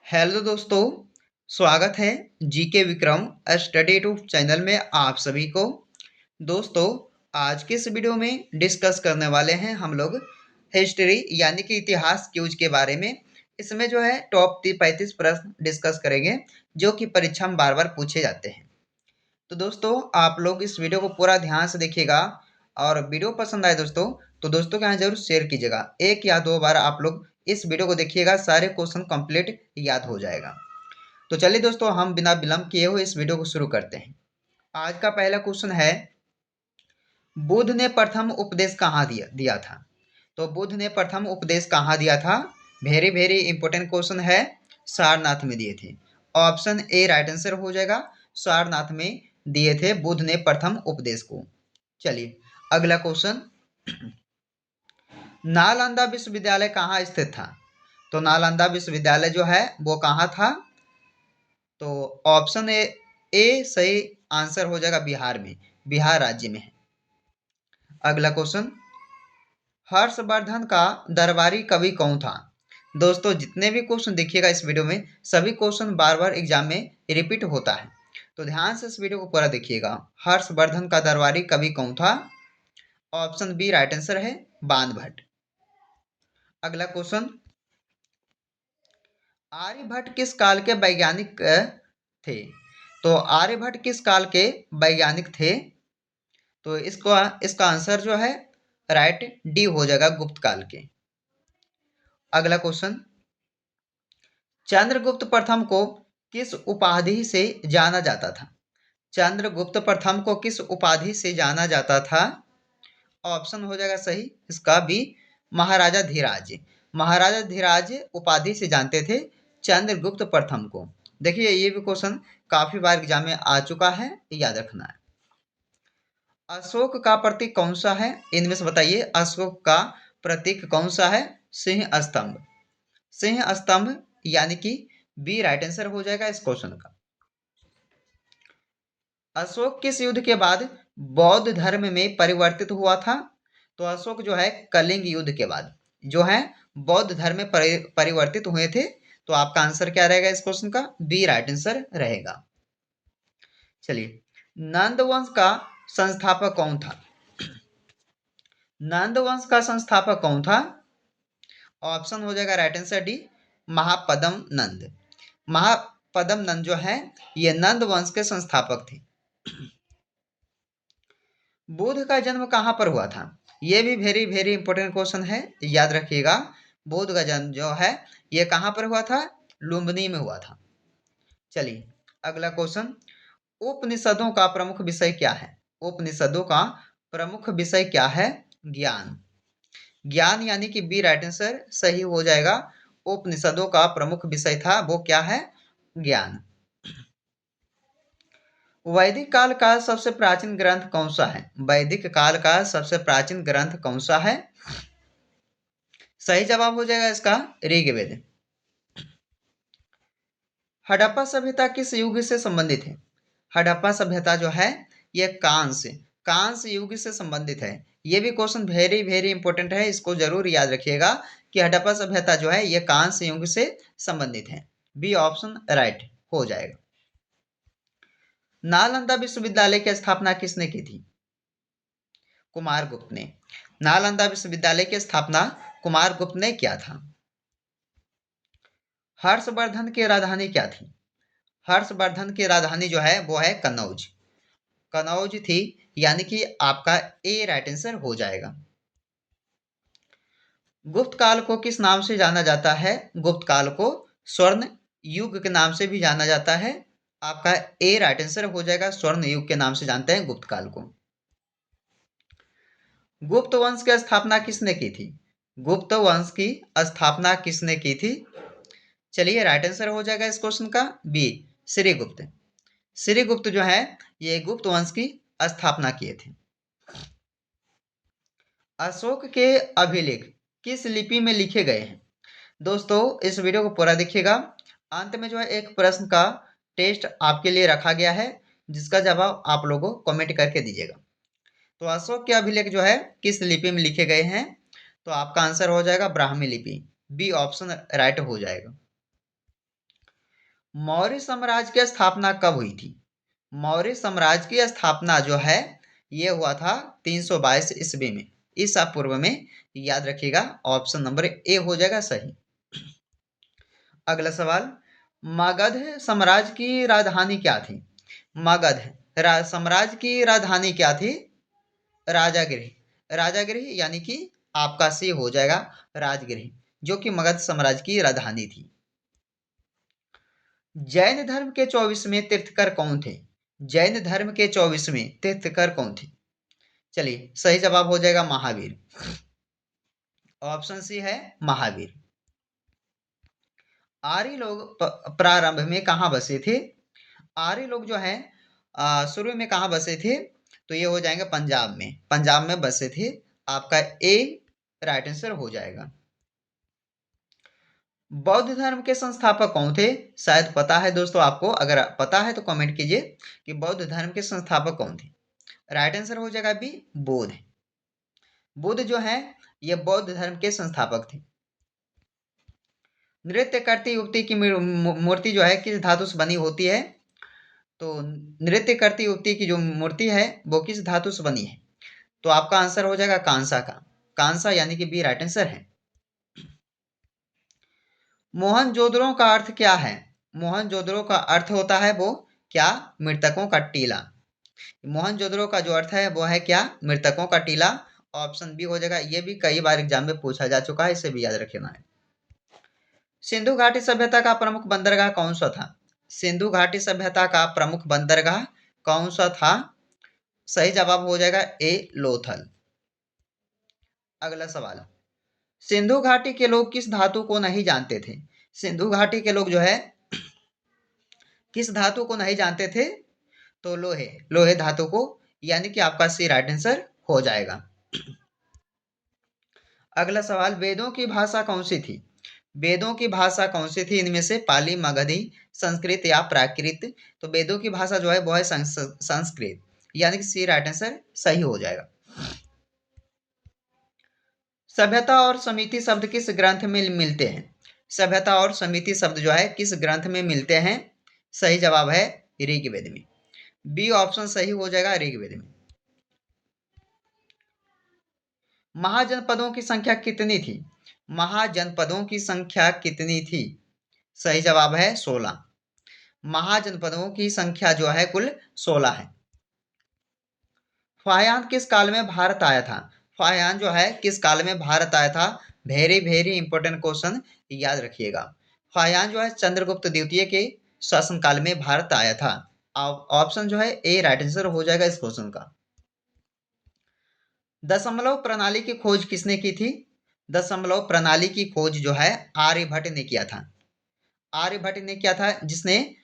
Hello दोस्तों, स्वागत है GK Vikram study YouTube channel में आप सभी को। दोस्तों, आज के इस वीडियो में डिस्कस करने वाले हैं हम लोग हिस्ट्री यानी कि इतिहास क्यूज के बारे में। इसमें जो है टॉप 35 प्रश्न डिस्कस करेंगे जो कि परीक्षा में बार बार पूछे जाते हैं। तो दोस्तों, आप लोग इस वीडियो को पूरा ध्यान से देखिएगा और वीडियो पसंद आए दोस्तों तो दोस्तों के यहाँ जरूर शेयर कीजिएगा। एक या दो बार आप लोग इस वीडियो को देखिएगा, सारे क्वेश्चन कंप्लीट याद हो जाएगा। तो चलिए दोस्तों, हम बिना विलंब किए हुए इस वीडियो को शुरू करते हैं। आज का पहला क्वेश्चन है, बुद्ध ने प्रथम उपदेश कहाँ दिया दिया था? तो बुद्ध ने प्रथम उपदेश कहाँ दिया था? वेरी वेरी इंपॉर्टेंट क्वेश्चन है। सारनाथ में दिए थे। ऑप्शन ए राइट आंसर हो जाएगा। सारनाथ में दिए थे बुद्ध ने प्रथम उपदेश को। चलिए अगला क्वेश्चन, नालंदा विश्वविद्यालय कहाँ स्थित था? तो नालंदा विश्वविद्यालय जो है वो कहाँ था? तो ऑप्शन ए सही आंसर हो जाएगा, बिहार में, बिहार राज्य में है। अगला क्वेश्चन, हर्षवर्धन का दरबारी कवि कौन था? दोस्तों, जितने भी क्वेश्चन देखिएगा इस वीडियो में सभी क्वेश्चन बार बार एग्जाम में रिपीट होता है, तो ध्यान से इस वीडियो को पूरा देखिएगा। हर्षवर्धन का दरबारी कवि कौन था? ऑप्शन बी राइट आंसर है, बाण भट्ट। अगला क्वेश्चन, आर्यभट्ट किस काल के वैज्ञानिक थे? तो आर्यभट्ट किस काल के वैज्ञानिक थे? तो इसका आंसर जो है राइट डी हो जाएगा, गुप्त काल के। अगला क्वेश्चन, चंद्रगुप्त प्रथम को किस उपाधि से जाना जाता था? चंद्रगुप्त प्रथम को किस उपाधि से जाना जाता था? ऑप्शन हो जाएगा सही इसका बी, महाराजा धीराज। महाराजा धीराज उपाधि से जानते थे चंद्रगुप्त प्रथम को। देखिए ये भी क्वेश्चन काफी बार एग्जाम में आ चुका है, याद रखना है। अशोक का प्रतीक कौन सा है? इनमें से बताइए, अशोक का प्रतीक कौन सा है? सिंह स्तंभ। सिंह स्तंभ यानी कि बी राइट आंसर हो जाएगा इस क्वेश्चन का। अशोक किस युद्ध के बाद बौद्ध धर्म में परिवर्तित हुआ था? तो अशोक जो है कलिंग युद्ध के बाद जो है बौद्ध धर्म में परिवर्तित हुए थे। तो आपका आंसर क्या रहेगा इस क्वेश्चन का? बी राइट आंसर रहेगा। चलिए, नंद वंश का संस्थापक कौन था? नंद वंश का संस्थापक कौन था? ऑप्शन हो जाएगा राइट आंसर डी, महापद्म नंद। महापद्म नंद जो है ये नंद वंश के संस्थापक थे। बुद्ध का जन्म कहाँ पर हुआ था? ये भी वेरी वेरी इंपॉर्टेंट क्वेश्चन है, याद रखिएगा। बुद्ध का जन्म जो है ये कहाँ पर हुआ था? लुम्बिनी में हुआ था। चलिए अगला क्वेश्चन, उपनिषदों का प्रमुख विषय क्या है? उपनिषदों का प्रमुख विषय क्या है? ज्ञान। ज्ञान यानी कि बी राइट आंसर सही हो जाएगा। उपनिषदों का प्रमुख विषय था वो क्या है? ज्ञान। वैदिक काल का सबसे प्राचीन ग्रंथ कौन सा है? वैदिक काल का सबसे प्राचीन ग्रंथ कौन सा है? सही जवाब हो जाएगा इसका ऋग्वेद। हड़प्पा सभ्यता किस युग से संबंधित है? हड़प्पा सभ्यता जो है ये कांस्य युग से संबंधित है। ये भी क्वेश्चन वेरी वेरी इंपॉर्टेंट है, इसको जरूर याद रखिएगा कि हड़प्पा सभ्यता जो है ये कांस्य युग से संबंधित है। बी ऑप्शन राइट हो जाएगा। नालंदा विश्वविद्यालय की स्थापना किसने की थी? कुमारगुप्त ने। नालंदा विश्वविद्यालय की स्थापना कुमारगुप्त ने किया था। हर्षवर्धन की राजधानी क्या थी? हर्षवर्धन की राजधानी जो है वो है कनौज। कनौज थी, यानी कि आपका ए राइट आंसर हो जाएगा। गुप्त काल को किस नाम से जाना जाता है? गुप्त काल को स्वर्ण युग के नाम से भी जाना जाता है। आपका ए राइट आंसर हो जाएगा, स्वर्ण युग के नाम से जानते हैं गुप्त काल को। गुप्त वंश की स्थापना किसने की थी? गुप्त वंश की स्थापना किसने की थी? चलिए राइट आंसर हो जाएगा इस क्वेश्चन का बी, श्रीगुप्त। श्रीगुप्त जो है ये गुप्त वंश की स्थापना किए थे। अशोक के अभिलेख किस लिपि में लिखे गए हैं? दोस्तों इस वीडियो को पूरा देखिएगा। अंत में जो है एक प्रश्न का टेस्ट आपके लिए रखा गया है, जिसका जवाब आप लोगों को कमेंट करके दीजिएगा। तो अशोक के अभिलेख जो है किस लिपि में लिखे गए हैं? तो आपका आंसर हो जाएगा ब्राह्मी लिपि। बी ऑप्शन राइट हो जाएगा। मौर्य साम्राज्य की स्थापना कब हुई थी? मौर्य साम्राज्य की स्थापना जो है ये हुआ था 322 ईस्वी में, ईसा पूर्व में। याद रखिएगा, ऑप्शन नंबर ए हो जाएगा सही। अगला सवाल, मगध साम्राज्य की राजधानी क्या थी? मगध साम्राज्य की राजधानी क्या थी? राजागृह। राजागृह यानी कि आपका सी हो जाएगा राजगृह, जो कि मगध साम्राज्य की राजधानी थी। जैन धर्म के 24वें तीर्थकर कौन थे? जैन धर्म के 24वें तीर्थकर कौन थे? चलिए, सही जवाब हो जाएगा महावीर। ऑप्शन सी है महावीर। आर्य लोग प्रारंभ में कहाँ बसे थे? आर्य लोग जो है शुरू में कहाँ बसे थे? तो ये हो जाएंगे पंजाब में, पंजाब में बसे थे। आपका ए राइट आंसर हो जाएगा। बौद्ध धर्म के संस्थापक कौन थे? शायद पता है दोस्तों आपको, अगर पता है तो कमेंट कीजिए कि बौद्ध धर्म के संस्थापक कौन थे। राइट आंसर हो जाएगा बी बुद्ध। बुद्ध जो है ये बौद्ध धर्म के संस्थापक थे। नृत्य करती युवती की मूर्ति जो है किस धातु से बनी होती है? तो नृत्य करती युवती की जो मूर्ति है वो किस धातु से बनी है? तो आपका आंसर हो जाएगा कांसा का। कांसा यानी कि बी राइट आंसर है। मोहनजोदड़ो का अर्थ क्या है? मोहनजोदड़ो का अर्थ होता है वो क्या? मृतकों का टीला। मोहनजोदड़ो का जो अर्थ है वो है क्या? मृतकों का टीला। ऑप्शन बी हो जाएगा। ये भी कई बार एग्जाम में पूछा जा चुका है, इसे भी याद रखना है। सिंधु घाटी सभ्यता का प्रमुख बंदरगाह कौन सा था? सिंधु घाटी सभ्यता का प्रमुख बंदरगाह कौन सा था? सही जवाब हो जाएगा ए लोथल। अगला सवाल, सिंधु घाटी के लोग किस धातु को नहीं जानते थे? सिंधु घाटी के लोग जो है किस धातु को नहीं जानते थे? तो लोहे, लोहे धातु को, यानी कि आपका सी राइट आंसर हो जाएगा। अगला सवाल, वेदों की भाषा कौन सी थी? वेदों की भाषा कौन सी थी इनमें से? पाली, मगधी, संस्कृत या प्राकृत? तो वेदों की भाषा जो है वो है संस्कृत, यानी कि सी राइट आंसर सही हो जाएगा। सभ्यता और समिति शब्द किस ग्रंथ में मिलते हैं? सभ्यता और समिति शब्द जो है किस ग्रंथ में मिलते हैं? सही जवाब है ऋग्वेद में। बी ऑप्शन सही हो जाएगा ऋग्वेद में। महाजनपदों की संख्या कितनी थी? महाजनपदों की संख्या कितनी थी? सही जवाब है 16। महाजनपदों की संख्या जो है कुल 16 है। फाहियान किस काल में भारत आया था? फाहियान जो है किस काल में भारत आया था? वेरी वेरी इंपॉर्टेंट क्वेश्चन, याद रखिएगा। फाहियान जो है चंद्रगुप्त द्वितीय के शासनकाल में भारत आया था। ऑप्शन जो है ए राइट आंसर हो जाएगा इस क्वेश्चन का। दशमलव प्रणाली की खोज किसने की थी? दशमलव प्रणाली की खोज जो है आर्यभट्ट ने किया था। आर्यभट्ट ने किया था, जिसने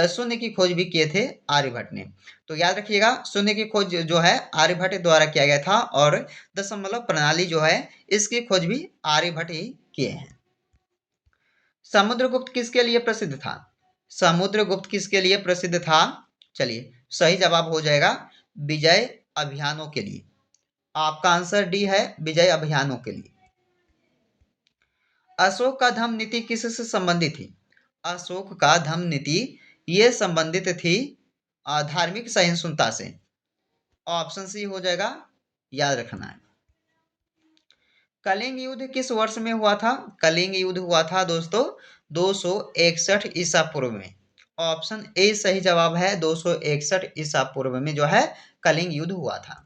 शून्य की खोज भी किए थे आर्यभट्ट ने। तो याद रखिएगा, शून्य की खोज जो है आर्यभट्ट द्वारा किया गया था, और दशमलव प्रणाली जो है इसकी खोज भी आर्यभट्ट ही किए हैं। समुद्रगुप्त किसके लिए प्रसिद्ध था? समुद्रगुप्त किसके लिए प्रसिद्ध था? चलिए, सही जवाब हो जाएगा विजय अभियानों के लिए। आपका आंसर डी है, विजय अभियानों के लिए। अशोक का धम्म नीति किससे संबंधित थी? अशोक का धम्म नीति ये संबंधित थी धार्मिक सहिष्णुता से। ऑप्शन सी हो जाएगा, याद रखना है। कलिंग युद्ध किस वर्ष में हुआ था? कलिंग युद्ध हुआ था दोस्तों 261 ईसा पूर्व में। ऑप्शन ए सही जवाब है, 261 ईसा पूर्व में जो है कलिंग युद्ध हुआ था।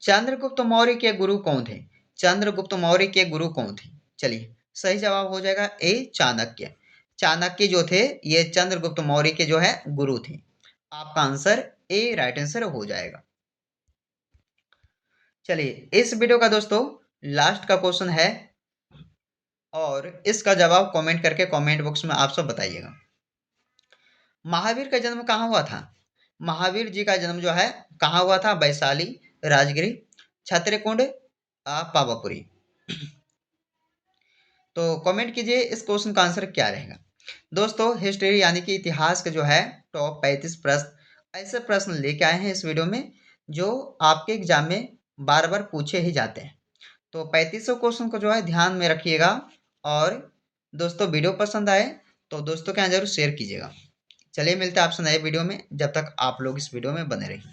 चंद्रगुप्त मौर्य के गुरु कौन थे? चंद्रगुप्त मौर्य के गुरु कौन थे? चलिए, सही जवाब हो जाएगा ए चाणक्य। चाणक्य जो थे ये चंद्रगुप्त मौर्य के जो है गुरु थे। आपका आंसर ए राइट आंसर हो जाएगा। चलिए, इस वीडियो का दोस्तों लास्ट का क्वेश्चन है, और इसका जवाब कमेंट करके कमेंट बॉक्स में आप सब बताइएगा। महावीर का जन्म कहाँ हुआ था? महावीर जी का जन्म जो है कहाँ हुआ था? वैशाली, राजगिरी, छत्रकुंड, पावापुरी। तो कमेंट कीजिए इस क्वेश्चन का आंसर क्या रहेगा। दोस्तों, हिस्ट्री यानी कि इतिहास के जो है टॉप 35 प्रश्न, ऐसे प्रश्न लेके आए हैं इस वीडियो में जो आपके एग्जाम में बार बार पूछे ही जाते हैं। तो 3500 क्वेश्चन को जो है ध्यान में रखिएगा। और दोस्तों, वीडियो पसंद आए तो दोस्तों के यहाँ जरूर शेयर कीजिएगा। चलिए मिलते हैं आपसे नए वीडियो में, जब तक आप लोग इस वीडियो में बने रहिए।